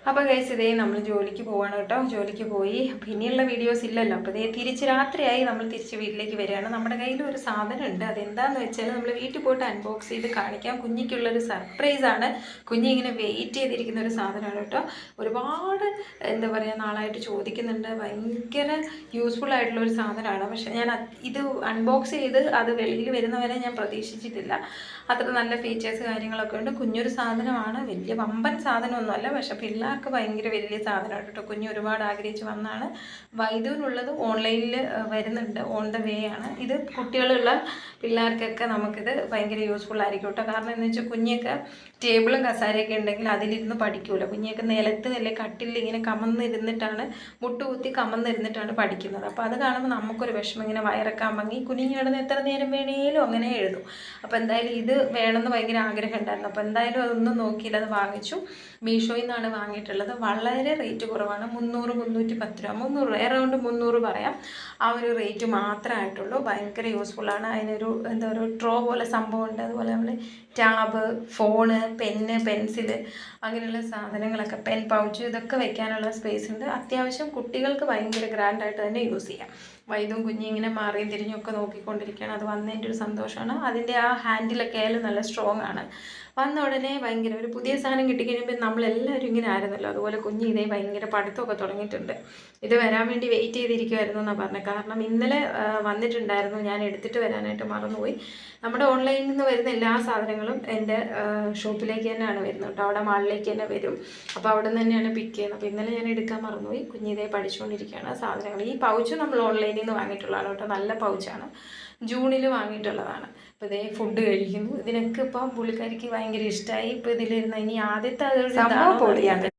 അപ്പോൾ ഗൈസ് ഇതേ നമ്മൾ ജോലിക്ക് പോവാണ് കേട്ടോ. ജോലിക്ക് പോയി പിന്നെയുള്ള വീഡിയോസ് ഇല്ലല്ലോ. അപ്പോൾ ഇതേ തിരിച്ച് രാത്രിയായി നമ്മൾ തിരിച്ച് വീട്ടിലേക്ക് വരികയാണ്. നമ്മുടെ കയ്യിൽ ഒരു സാധനം ഉണ്ട്. അതെന്താണെന്ന് വെച്ചാൽ നമ്മൾ വീട്ടിൽ പോയിട്ട് അൺബോക്സ് ചെയ്ത് കാണിക്കാം. കുഞ്ഞിക്കുള്ളൊരു സർപ്രൈസാണ്. കുഞ്ഞിങ്ങനെ വെയിറ്റ് ചെയ്തിരിക്കുന്ന ഒരു സാധനമാണ് കേട്ടോ. ഒരുപാട് എന്താ പറയുക നാളായിട്ട് ചോദിക്കുന്നുണ്ട്. ഭയങ്കര യൂസ്ഫുൾ ആയിട്ടുള്ളൊരു സാധനമാണ്. പക്ഷേ ഞാൻ ഇത് അൺബോക്സ് ചെയ്ത് അത് വെളിയിൽ വരുന്നവരെ ഞാൻ പ്രതീക്ഷിച്ചിട്ടില്ല. അത്ര നല്ല ഫീച്ചേഴ്സ് കാര്യങ്ങളൊക്കെ ഉണ്ട്. കുഞ്ഞൊരു സാധനമാണ്, വലിയ വമ്പൻ സാധനമൊന്നുമല്ല. പക്ഷെ പിള്ളേർക്ക് ഭയങ്കര വലിയ സാധനമാണ് കേട്ടോ. കുഞ്ഞ് ഒരുപാട് ആഗ്രഹിച്ച് വന്നാണ്. വൈദ്യുവിനുള്ളത് ഓൺലൈനിൽ വരുന്നുണ്ട്, ഓൺ ദ വേ ആണ്. ഇത് കുട്ടികളുള്ള പിള്ളേർക്കൊക്കെ നമുക്കിത് ഭയങ്കര യൂസ്ഫുൾ ആയിരിക്കും കേട്ടോ. കാരണം എന്ന് വെച്ചാൽ കുഞ്ഞൊക്കെ ടേബിളും കസാരയൊക്കെ ഉണ്ടെങ്കിൽ അതിലിരുന്ന് പഠിക്കൂല. കുഞ്ഞൊക്കെ നിലത്ത് അല്ലെ കട്ടിൽ ഇങ്ങനെ കമന്നിരുന്നിട്ടാണ്, മുട്ടുകുത്തി കമന്നിരുന്നിട്ടാണ് പഠിക്കുന്നത്. അപ്പോൾ അത് കാണുമ്പോൾ നമുക്കൊരു വിഷമം. ഇങ്ങനെ വയറക്കാൻ ഭംഗി കുഞ്ഞിന് കിടന്ന് എത്ര നേരം വേണേലും അങ്ങനെ എഴുതും. അപ്പോൾ എന്തായാലും ഇത് വേണമെന്ന് ഭയങ്കര ആഗ്രഹം ഉണ്ടായിരുന്നു. അപ്പോൾ എന്തായാലും അതൊന്നും നോക്കിയില്ല, അത് വാങ്ങിച്ചു. മീഷോയിൽ നിന്നാണ് വാങ്ങിയിട്ടുള്ളത്. വളരെ റേറ്റ് കുറവാണ്. 300-310 രൂപ, 300 എറൗണ്ട് 300 പറയാം. ആ ഒരു റേറ്റ് മാത്രമായിട്ടുള്ളൂ. ഭയങ്കര യൂസ്ഫുള്ളാണ്. അതിനൊരു എന്താ ഒരു ട്രോ പോലെ സംഭവമുണ്ട്. അതുപോലെ നമ്മൾ ടാബ്, ഫോണ്, പെന്ന്, പെൻസില് അങ്ങനെയുള്ള സാധനങ്ങളൊക്കെ, പെൻ പൗച്ച്, ഇതൊക്കെ വെക്കാനുള്ള സ്പേസ് ഉണ്ട്. അത്യാവശ്യം കുട്ടികൾക്ക് ഭയങ്കര ഗ്രാൻഡായിട്ട് തന്നെ യൂസ് ചെയ്യാം. വൈദ്യും കുഞ്ഞിങ്ങനെ മാറിയും തിരിഞ്ഞും ഒക്കെ നോക്കിക്കൊണ്ടിരിക്കുകയാണ്. അത് വന്നതിൻ്റെ ഒരു സന്തോഷമാണ്. അതിൻ്റെ ആ ഹാൻഡിലൊക്കെ ആയാലും നല്ല സ്ട്രോങ് ആണ്. വന്ന ഉടനെ ഭയങ്കര ഒരു പുതിയ സാധനം കിട്ടിക്കഴിയുമ്പോൾ നമ്മളെല്ലാവരും ഇങ്ങനെ ആയിരുന്നല്ലോ. അതുപോലെ കുഞ്ഞ് ഇതേ ഭയങ്കര പഠിത്തമൊക്കെ തുടങ്ങിയിട്ടുണ്ട്. ഇത് വരാൻ വേണ്ടി വെയിറ്റ് ചെയ്തിരിക്കുമായിരുന്നു എന്നാണ് പറഞ്ഞത്. കാരണം ഇന്നലെ വന്നിട്ടുണ്ടായിരുന്നു, ഞാൻ എടുത്തിട്ട് വരാനായിട്ട് മറന്നുപോയി. നമ്മുടെ ഓൺലൈനിൽ നിന്ന് വരുന്ന എല്ലാ സാധനങ്ങളും എൻ്റെ ഷോപ്പിലേക്ക് തന്നെയാണ് വരുന്നത് കേട്ടോ. അവിടെ മാളിലേക്ക് തന്നെ വരും. അപ്പോൾ അവിടെ നിന്ന് തന്നെയാണ് പിക്ക് ചെയ്യുന്നത്. അപ്പോൾ ഇന്നലെ ഞാൻ എടുക്കാൻ മറന്നുപോയി. കുഞ്ഞിതേ പഠിച്ചുകൊണ്ടിരിക്കുകയാണ്. സാധനങ്ങൾ ഈ പൗച്ച് നമ്മൾ ഓൺലൈനിൽ നിന്ന് വാങ്ങിയിട്ടുള്ളതാണ് കേട്ടോ. നല്ല പൗച്ചാണ്, ജൂണിൽ വാങ്ങിയിട്ടുള്ളതാണ്. അപ്പോൾ ഇതേ ഫുഡ് കഴിക്കുന്നു. ഇതിനൊക്കെ ഇപ്പം പുള്ളിക്കാരിക്ക് ഭയങ്കര ഇഷ്ടമായി. ഇപ്പോൾ ഇതിലിരുന്ന് ഇനി ആദ്യത്തെ അതൊരു സംഭവം പൊളിയാണ്.